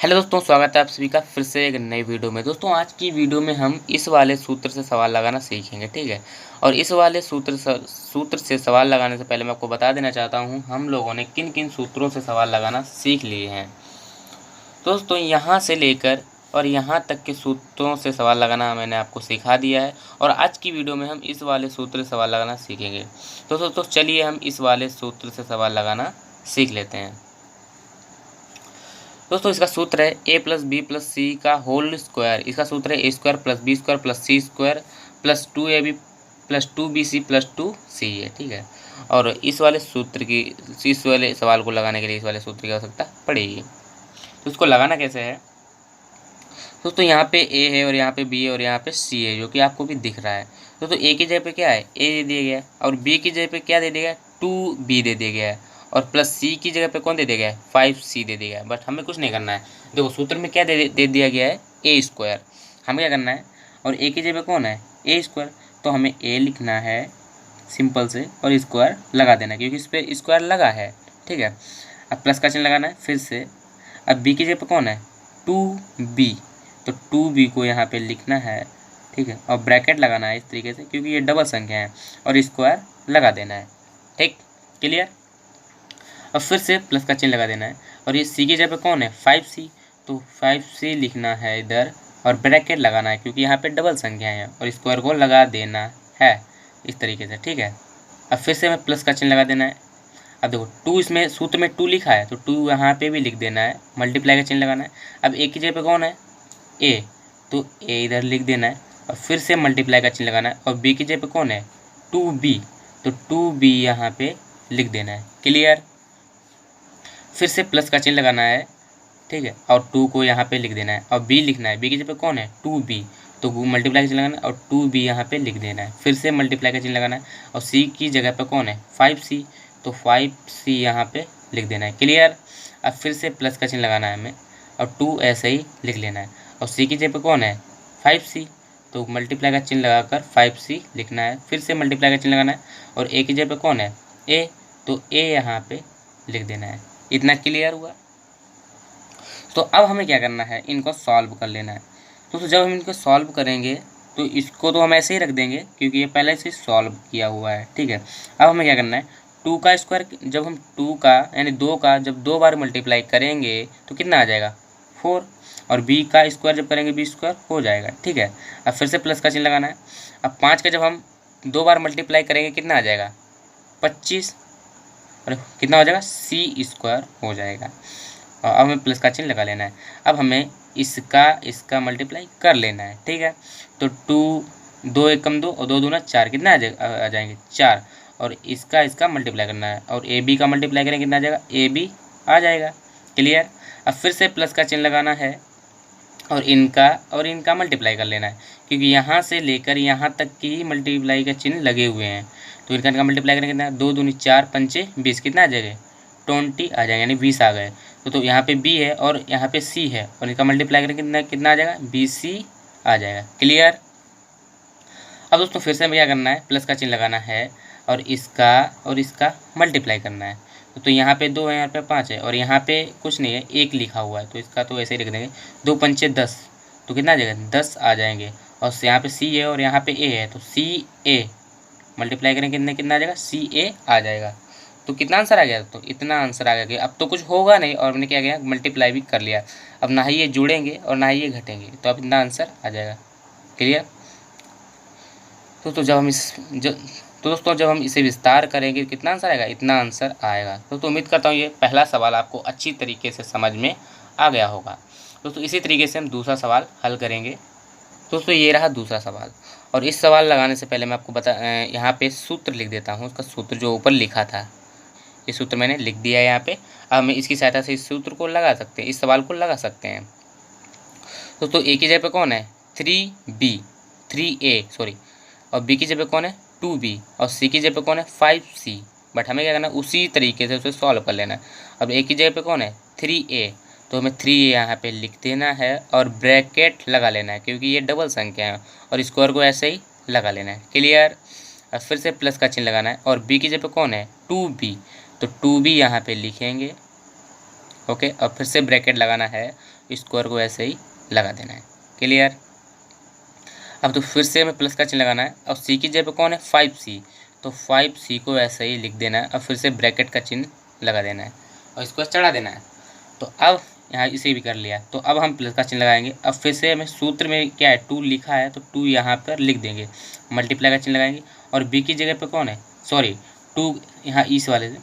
Hello दोस्तों, स्वागत है आप सभी का फिर से एक नई वीडियो में। दोस्तों आज की वीडियो में हम इस वाले सूत्र से सवाल लगाना सीखेंगे, ठीक है। और इस वाले सूत्र से सवाल लगाने से पहले मैं आपको बता देना चाहता हूँ हम लोगों ने किन किन सूत्रों से सवाल लगाना सीख लिए हैं। दोस्तों यहाँ से लेकर और यहाँ तक के सूत्रों से सवाल लगाना मैंने आपको सिखा दिया है और आज की वीडियो में हम इस वाले सूत्र से सवाल लगाना सीखेंगे। तो दोस्तों चलिए हम इस वाले सूत्र से सवाल लगाना सीख लेते हैं। दोस्तों इसका सूत्र है a plus B plus C का होल स्क्वायर। इसका सूत्र है a square plus B square plus C square plus 2ab plus 2bc plus 2c है, ठीक है। और इस वाले सवाल को लगाने के लिए इस वाले सूत्र की आवश्यकता पड़ेगी। तो इसको लगाना कैसे है दोस्तों, यहाँ पे a है और यहाँ पे b है और यहाँ पे c है जो कि आपको भी दिख रहा है। दोस्तों a की जगह पे क्या है, a दे दिया गया है और b की जगह पे क्या दे दिया गया है, 2b दे दिया गया है और प्लस सी की जगह पे कौन दे दिया गया है, 5c दे दिया गया है। बट हमें कुछ नहीं करना है। देखो सूत्र में क्या दे दिया गया है, a स्क्वायर। हमें क्या करना है, और a की जगह पे कौन है, a स्क्वायर। तो हमें a लिखना है सिंपल से और स्क्वायर लगा देना है क्योंकि इस पर स्क्वायर लगा है, ठीक है। अब प्लस का चिन्ह लगाना है फिर से। अब b की जगह पे कौन है, 2b। तो 2b को यहाँ पे लिखना है, ठीक है। और ब्रैकेट लगाना है इस तरीके से क्योंकि ये डबल संख्या है और स्क्वायर लगा देना है, ठीक, क्लियर। और फिर से प्लस का चिन्ह लगा देना है और ये सी की जगह पे कौन है, 5c। तो 5c लिखना है इधर और ब्रैकेट लगाना है क्योंकि यहाँ पे डबल संख्या है और स्क्वायर को लगा देना है इस तरीके से, ठीक है। अब फिर से हमें प्लस का चिन्ह लगा देना है। अब देखो 2 इसमें सूत्र में 2 लिखा है तो 2 यहाँ पे भी लिख देना है, मल्टीप्लाई का चिन्ह लगाना है। अब a की जगह पे कौन है, a, तो a इधर लिख देना है और फिर से मल्टीप्लाई का चिन्ह लगाना है। और b की जगह पे कौन है, 2b, तो 2b यहाँ पे लिख देना है, क्लियर। फिर से प्लस का चिन्ह लगाना है, ठीक है, और 2 को यहाँ पे लिख देना है और b लिखना है। b की जगह पे कौन है, 2b, तो मल्टीप्लाई का चिन्ह लगाना है और 2b यहाँ पे लिख देना है। फिर से मल्टीप्लाई का चिन्ह लगाना है और c की जगह पे कौन है, 5c, तो 5c यहाँ पे लिख देना है, क्लियर। अब फिर से प्लस का चिन्ह लगाना है हमें और 2 ऐसे ही लिख लेना है और c की जगह पे कौन है, 5c, तो मल्टीप्लाई का चिन्ह लगाकर 5c लिखना है। फिर से मल्टीप्लाई का चिन्ह लगाना है और a की जगह पे कौन है, a, तो a यहाँ पे लिख देना है। इतना क्लियर हुआ। तो अब हमें क्या करना है, इनको सॉल्व कर लेना है। तो जब हम इनको सॉल्व करेंगे तो इसको तो हम ऐसे ही रख देंगे क्योंकि ये पहले से सॉल्व किया हुआ है, ठीक है। अब हमें क्या करना है, 2 का स्क्वायर, जब हम 2 का यानी 2 का जब 2 बार मल्टीप्लाई करेंगे तो कितना आ जाएगा, 4। और b का स्क्वायर जब करेंगे b स्क्वायर हो जाएगा, ठीक है। अब फिर से प्लस का चिन्ह लगाना है। अब 5 का जब हम 2 बार मल्टीप्लाई करेंगे कितना आ जाएगा, 25, और कितना हो जाएगा, c स्क्वायर हो जाएगा। और अब हमें प्लस का चिन्ह लगा लेना है। अब हमें इसका मल्टीप्लाई कर लेना है, ठीक है। तो 2 एकम 2 और 2 दूना 4, कितना आ जाएंगे, 4। और इसका मल्टीप्लाई करना है और ए बी का मल्टीप्लाई करेंगे कितना आ जाएगा, ए बी आ जाएगा, क्लियर। अब फिर से प्लस का चिन्ह लगाना है और इनका मल्टीप्लाई कर लेना है क्योंकि यहाँ से लेकर यहाँ तक की ही मल्टीप्लाई का चिन्ह लगे हुए हैं। तो इनका मल्टीप्लाई करेंगे कितना, 2 दूनी 4 पंचे 20, कितना आ जाएगा, 20 आ जाएगा, यानी 20 आ गए। तो यहाँ पे b है और यहाँ पे c है और इनका मल्टीप्लाई करेंगे कितना आ जाएगा, bc आ जाएगा, क्लियर। अब दोस्तों फिर से हमें क्या करना है, प्लस का चिन्ह लगाना है और इसका मल्टीप्लाई करना है। तो यहाँ पे 2 है, यहाँ पे 5 है और यहाँ पे कुछ नहीं है, 1 लिखा हुआ है तो इसका तो ऐसे ही लिख देंगे, 2 पंचे 10, तो कितना आ जाएगा, 10 आ जाएंगे। और यहाँ पे c है और यहाँ पे a है तो ca मल्टीप्लाई करेंगे कितना आ जाएगा, ca आ जाएगा। तो कितना आंसर आ गया, तो इतना आंसर आ गया। अब तो कुछ होगा नहीं और हमने क्या किया, मल्टीप्लाई भी कर लिया। अब ना ही ये जुड़ेंगे और ना ही ये घटेंगे, तो अब इतना आंसर आ जाएगा, क्लियर। तो दोस्तों जब हम इसे विस्तार करेंगे कितना आंसर आएगा, इतना आंसर आएगा। तो उम्मीद करता हूँ ये पहला सवाल आपको अच्छी तरीके से समझ में आ गया होगा। दोस्तों इसी तरीके से हम दूसरा सवाल हल करेंगे। दोस्तों ये रहा दूसरा सवाल और इस सवाल लगाने से पहले मैं आपको यहाँ पे सूत्र लिख देता हूँ। उसका सूत्र जो ऊपर लिखा था, ये सूत्र मैंने लिख दिया है यहाँ पे। अब हम इसकी सहायता से इस सूत्र को लगा सकते हैं, इस सवाल को लगा सकते हैं। दोस्तों ए की जगह पे कौन है, 3a सॉरी, और b की जगह पे कौन है, 2b, और c की जगह पे कौन है, 5c। बट हमें क्या करना है, उसी तरीके से उसे सॉल्व कर लेना है। अब a की जगह पे कौन है, 3a, तो हमें 3a यहाँ पे लिख देना है और ब्रैकेट लगा लेना है क्योंकि ये डबल संख्या है और स्क्वायर को ऐसे ही लगा लेना है, क्लियर। अब फिर से प्लस का चिन्ह लगाना है और b की जगह पे कौन है, 2b, तो 2b यहाँ पे लिखेंगे ओके, और फिर से ब्रैकेट लगाना है, स्क्वायर को ऐसे ही लगा देना है। क्लियर। अब तो फिर से हमें प्लस का चिन्ह लगाना है, और सी की जगह पे कौन है 5c, तो 5c को ऐसे ही लिख देना है, और फिर से ब्रैकेट का चिन्ह लगा देना है और इसको चढ़ा देना है। तो अब यहाँ इसे भी कर लिया, तो अब हम प्लस का चिन्ह लगाएंगे। अब फिर से हमें सूत्र में क्या है 2 लिखा है, तो 2 यहाँ पर लिख देंगे, मल्टीप्लाई का चिन्ह लगाएंगे, और बी की जगह पे कौन है, सॉरी 2 यहाँ इस वाले से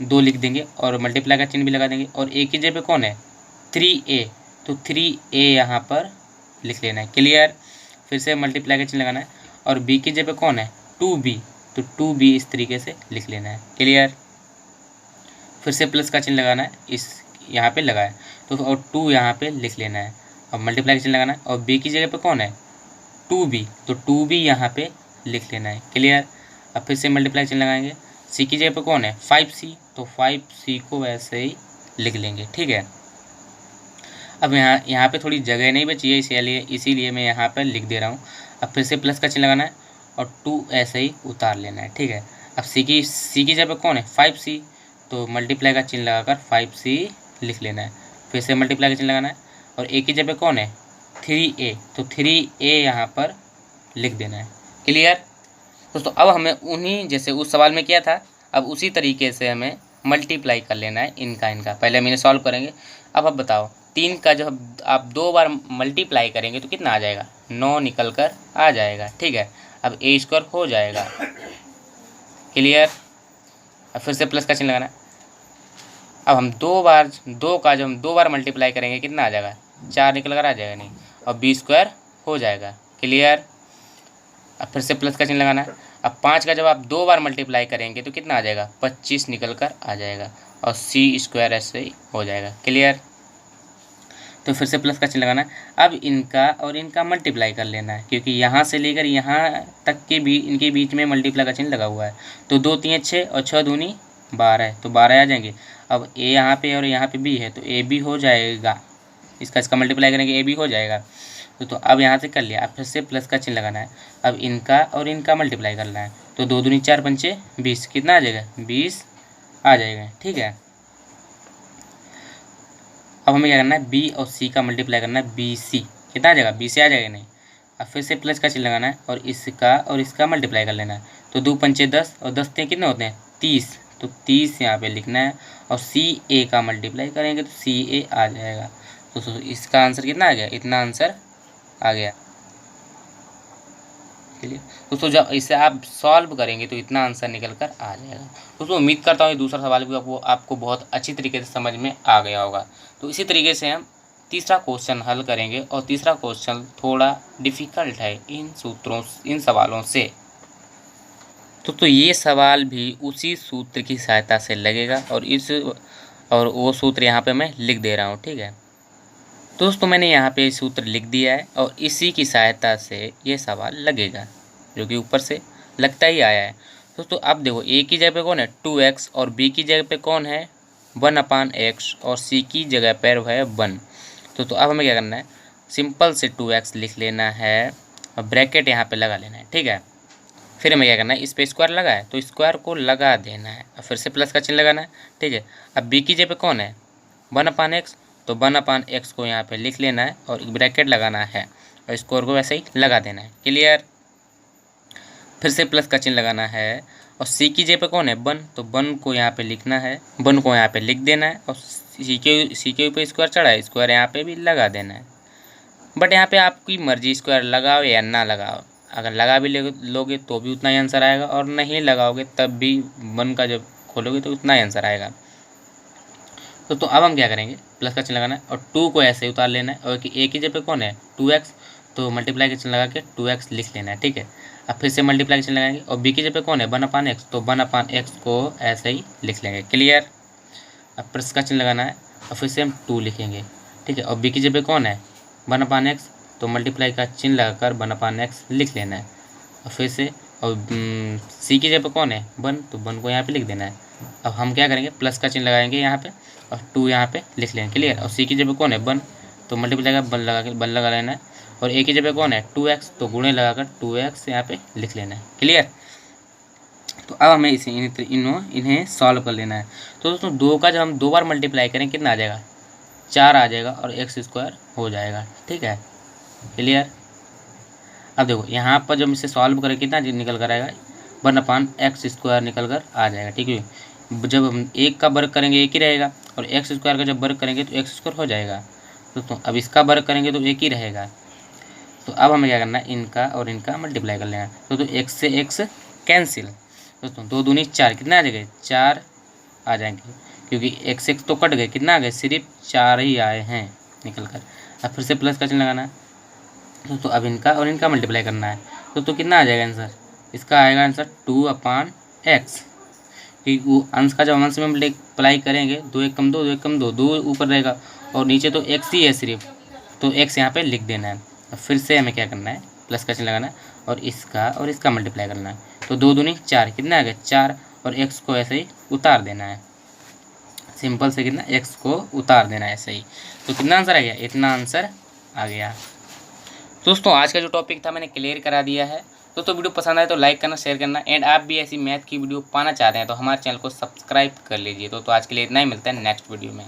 2 लिख देंगे और मल्टीप्लाई का चिन्ह भी लगा देंगे, और ए की जगह पे कौन है 3a, तो 3a यहाँ पर लिख लेना है। क्लियर। फिर से मल्टीप्लाई का चिन्ह लगाना है, और बी की जगह पे कौन है 2b, तो 2b इस तरीके से लिख लेना है। क्लियर। फिर से प्लस का चिन्ह लगाना है, इस यहाँ पे लगाए तो, और 2 यहाँ पे लिख लेना है, और मल्टीप्लाई का चिन्ह लगाना है, और b की जगह पे कौन है 2b, तो 2b यहाँ पे लिख लेना है। क्लियर। अब फिर से मल्टीप्लाई चिन्ह लगाएंगे, c की जगह पे कौन है 5c, तो 5c को वैसे ही लिख लेंगे। ठीक है। अब यहाँ पे थोड़ी जगह नहीं बची है, इसीलिए मैं यहाँ पर लिख दे रहा हूँ। अब फिर से प्लस का चिन्ह लगाना है, और 2 ऐसे ही उतार लेना है। ठीक है। अब c की जगह पे कौन है 5c, तो मल्टीप्लाई का चिन्ह लगाकर 5c लिख लेना है। फिर से मल्टीप्लाई का चिन्ह लगाना है, और a की जगह पे कौन है 3a, तो 3a यहाँ पर लिख देना है। क्लियर दोस्तों। अब हमें उन्हीं जैसे उस सवाल में किया था, अब उसी तरीके से हमें मल्टीप्लाई कर लेना है इनका। पहले हम इन्हें सॉल्व करेंगे। अब आप बताओ 3 का जब आप 2 बार मल्टीप्लाई करेंगे तो कितना आ जाएगा, 9 निकल कर आ जाएगा। ठीक है। अब a स्क्वायर हो जाएगा। क्लियर। अब फिर से प्लस का चिन्ह लगाना है। अब हम 2 का जब हम 2 बार मल्टीप्लाई करेंगे कितना आ जाएगा, 4 निकल कर आ जाएगा नहीं, और b स्क्वायर हो जाएगा। क्लियर। अब फिर से प्लस का चिन्ह लगाना है। अब 5 का जब आप 2 बार मल्टीप्लाई करेंगे तो कितना आ जाएगा, 25 निकल कर आ जाएगा, और c स्क्वायर ऐसे ही हो जाएगा। क्लियर। तो फिर से प्लस का चिन्ह लगाना है। अब इनका और इनका मल्टीप्लाई कर लेना है, क्योंकि यहाँ से लेकर यहाँ तक के इनके बीच में मल्टीप्लाई का चिन्ह लगा हुआ है। तो 2 3 6 और 6 दूनी 12, तो 12 आ जाएंगे। अब a यहाँ पे और यहाँ पे b है, तो a भी हो जाएगा, इसका मल्टीप्लाई करेंगे a भी हो जाएगा। तो अब यहाँ से कर लिया। अब फिर से प्लस का चिन्ह लगाना है। अब इनका और इनका मल्टीप्लाई करना है, तो 2 दूनी 4 पंचे 20, कितना आ जाएगा 20 आ जाएगा। ठीक है। अब हमें क्या करना है, b और c का मल्टीप्लाई करना है, bc कितना आ जाएगा 20 आ जाएगा नहीं। अब फिर से प्लस का चिन्ह लगाना है, और इसका मल्टीप्लाई कर लेना है, तो 2 पंचे 10 और 10 कितने होते हैं 30, तो 30 यहाँ पे लिखना है, और ca का मल्टीप्लाई करेंगे तो ca आ जाएगा। तो इसका आंसर कितना आ गया, इतना आंसर आ गया। चलिए दोस्तों, जब इसे आप सॉल्व करेंगे तो इतना आंसर निकल कर आ जाएगा। दोस्तों उम्मीद करता हूँ ये दूसरा सवाल भी आपको बहुत अच्छी तरीके से समझ में आ गया होगा। तो इसी तरीके से हम तीसरा क्वेश्चन हल करेंगे, और तीसरा क्वेश्चन थोड़ा डिफ़िकल्ट है इन सवालों से। तो ये सवाल भी उसी सूत्र की सहायता से लगेगा, और वो सूत्र यहाँ पे मैं लिख दे रहा हूँ। ठीक है दोस्तों, मैंने यहाँ पे सूत्र लिख दिया है, और इसी की सहायता से ये सवाल लगेगा, जो कि ऊपर से लगता ही आया है। दोस्तों अब देखो a की जगह पे कौन है 2x, और b की जगह पे कौन है 1/x, और c की जगह पर है 1। तो अब हमें क्या करना है, सिंपल से 2x लिख लेना है, और ब्रैकेट यहाँ पे लगा लेना है। ठीक है। फिर हमें क्या करना है, इस पे स्क्वायर लगा है तो स्क्वायर को लगा देना है, और फिर से प्लस का चिन्ह लगाना है। ठीक है। अब b की जगह पे कौन है 1/x, तो 1/x को यहाँ पे लिख लेना है, और ब्रैकेट लगाना है, और स्क्वायर को वैसे ही लगा देना है। क्लियर। फिर से प्लस का चिन्ह लगाना है, और c की जगह पे कौन है 1, तो 1 को यहाँ पे लिखना है, 1 को यहाँ पे लिख देना है, और c के ऊपर स्क्वायर चढ़ा है, स्क्वायर यहाँ पे भी लगा देना है। बट यहाँ पे आपकी मर्जी, स्क्वायर लगाओ या ना लगाओ, अगर लगा भी लोगे तो भी उतना ही आंसर आएगा, और नहीं लगाओगे तब भी 1 का जब खोलोगे तो उतना ही आंसर आएगा। तो अब हम क्या करेंगे, प्लस का चिन्ह लगाना है, और 2 को ऐसे उतार लेना है, और a की जगह पे कौन है 2x, तो मल्टीप्लाई का चिन्ह लगा के 2x लिख लेना है। ठीक है। अब फिर से मल्टीप्लाई का चिन्ह लगाएंगे, और b की जगह पे कौन है 1/x, तो 1/x को ऐसे ही लिख लेंगे। क्लियर। अब प्लस का चिन्ह लगाना है, और फिर से हम 2 लिखेंगे। ठीक है। और b की जगह पे कौन है 1/x, तो मल्टीप्लाई का चिन्ह लगाकर 1/x लिख लेना है, और फिर से और c की जगह पे कौन है 1, तो 1 को यहाँ पे लिख देना है। अब हम क्या करेंगे, प्लस का चिन्ह लगाएंगे यहाँ पे, और 2 यहाँ पे लिख लेंगे। क्लियर। और c की जगह पे कौन है 1, तो मल्टीप्लाई का 1 लगा लेना है, और a की जगह पे कौन है 2x, तो गुणे लगाकर 2x यहाँ पे लिख लेना है। क्लियर। तो अब हमें इसे इन्हें सॉल्व कर लेना है। तो दोस्तों 2 का जब हम 2 बार मल्टीप्लाई करें कितना आ जाएगा, 4 आ जाएगा और एक्स स्क्वायर हो जाएगा। ठीक है, क्लियर। अब देखो यहाँ पर जब इसे सॉल्व करें कितना निकल कर आएगा, 1/x² निकल कर आ जाएगा। ठीक है, जब हम 1 का वर्ग करेंगे 1 ही रहेगा, और एक्स स्क्वायर का जब वर्ग करेंगे तो एक्स स्क्वायर हो जाएगा। दोस्तों अब इसका वर्ग करेंगे तो 1 ही रहेगा। तो अब हमें क्या करना है, इनका और इनका मल्टीप्लाई कर लेना है। तो एक्स से एक्स कैंसिल। दोस्तों 2 दूनी 4, कितना आ जाएगा, 4 आ जाएंगे, क्योंकि एक्स एक्स तो कट गए, कितना आ गए, सिर्फ 4 ही आए हैं निकल कर। अब फिर से प्लस का चिन्ह लगाना है। तो अब इनका और इनका मल्टीप्लाई करना है। तो कितना आ जाएगा आंसर, इसका आएगा आंसर 2/x, क्योंकि वो अंश का जब अंश में मल्टीप्लाई करेंगे 2 1 कम 2, 2 1 कम 2, 2 ऊपर रहेगा और नीचे तो x ही है सिर्फ, तो x यहाँ पे लिख देना है। अब फिर से हमें क्या करना है, प्लस का चिन्ह लगाना है और इसका मल्टीप्लाई करना है। तो 2 दूनी 4, कितना आ गया, 4, और x को ऐसे ही उतार देना है। सिंपल से कितना, x को उतार देना है ऐसे ही। तो कितना आंसर आ गया, इतना आंसर आ गया। दोस्तों आज का जो टॉपिक था मैंने क्लियर करा दिया है। दोस्तों वीडियो पसंद आए तो लाइक करना, शेयर करना, एंड आप भी ऐसी मैथ की वीडियो पाना चाहते हैं तो हमारे चैनल को सब्सक्राइब कर लीजिए। तो आज के लिए इतना ही, मिलता है नेक्स्ट वीडियो में।